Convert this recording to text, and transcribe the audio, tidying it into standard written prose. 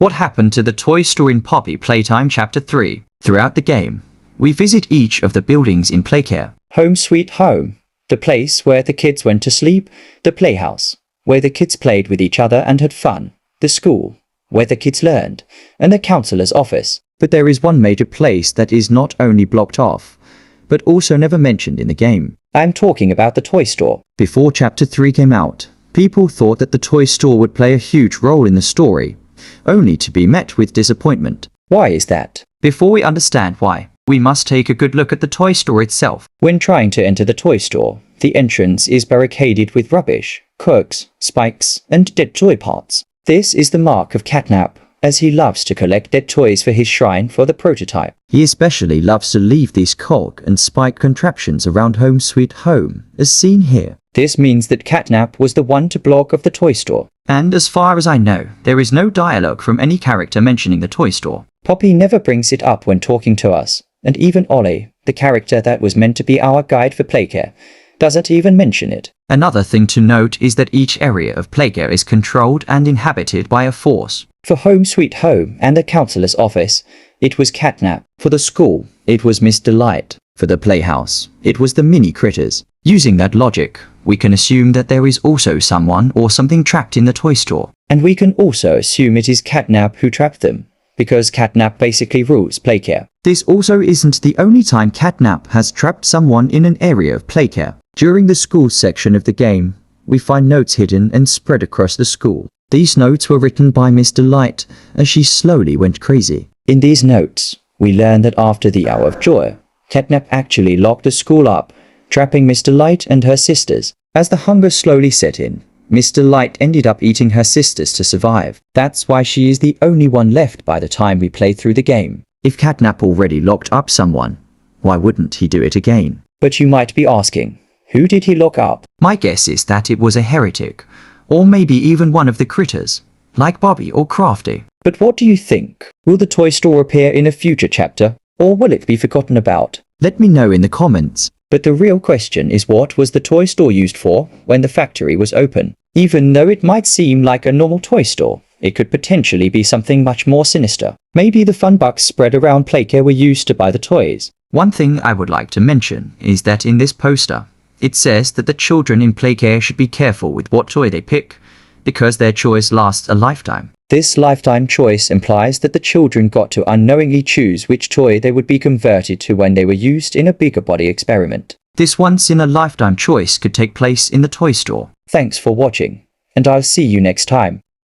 What happened to the toy store in Poppy Playtime Chapter 3? Throughout the game, we visit each of the buildings in Playcare. Home sweet home. The place where the kids went to sleep. The playhouse, where the kids played with each other and had fun. The school, where the kids learned. And the counselor's office. But there is one major place that is not only blocked off, but also never mentioned in the game. I'm talking about the toy store. Before Chapter 3 came out, people thought that the toy store would play a huge role in the story, only to be met with disappointment. Why is that? Before we understand why, we must take a good look at the toy store itself. When trying to enter the toy store, the entrance is barricaded with rubbish, corks, spikes, and dead toy parts. This is the mark of Catnap, as he loves to collect dead toys for his shrine for the prototype. He especially loves to leave these cork and spike contraptions around Home Sweet Home, as seen here. This means that Catnap was the one to block of the toy store. And as far as I know, there is no dialogue from any character mentioning the toy store. Poppy never brings it up when talking to us, and even Ollie, the character that was meant to be our guide for Playcare, doesn't even mention it. Another thing to note is that each area of Playcare is controlled and inhabited by a force. For Home Sweet Home and the counselor's office, it was Catnap. For the school, it was Miss Delight. For the playhouse, it was the mini critters. Using that logic, we can assume that there is also someone or something trapped in the toy store. And we can also assume it is Catnap who trapped them, because Catnap basically rules Playcare. This also isn't the only time Catnap has trapped someone in an area of Playcare. During the school section of the game, we find notes hidden and spread across the school. These notes were written by Miss Delight as she slowly went crazy. In these notes, we learn that after the Hour of Joy, Catnap actually locked the school up, trapping Miss Delight and her sisters. As the hunger slowly set in, Miss Delight ended up eating her sisters to survive. That's why she is the only one left by the time we play through the game. If Catnap already locked up someone, why wouldn't he do it again? But you might be asking, who did he lock up? My guess is that it was a heretic, or maybe even one of the critters, like Bobby or Crafty. But what do you think? Will the toy store appear in a future chapter, or will it be forgotten about? Let me know in the comments. But the real question is, what was the toy store used for when the factory was open? Even though it might seem like a normal toy store, it could potentially be something much more sinister. Maybe the fun bucks spread around Playcare were used to buy the toys. One thing I would like to mention is that in this poster, it says that the children in Playcare should be careful with what toy they pick, because their choice lasts a lifetime. This lifetime choice implies that the children got to unknowingly choose which toy they would be converted to when they were used in a bigger body experiment. This once-in-a-lifetime choice could take place in the toy store. Thanks for watching, and I'll see you next time.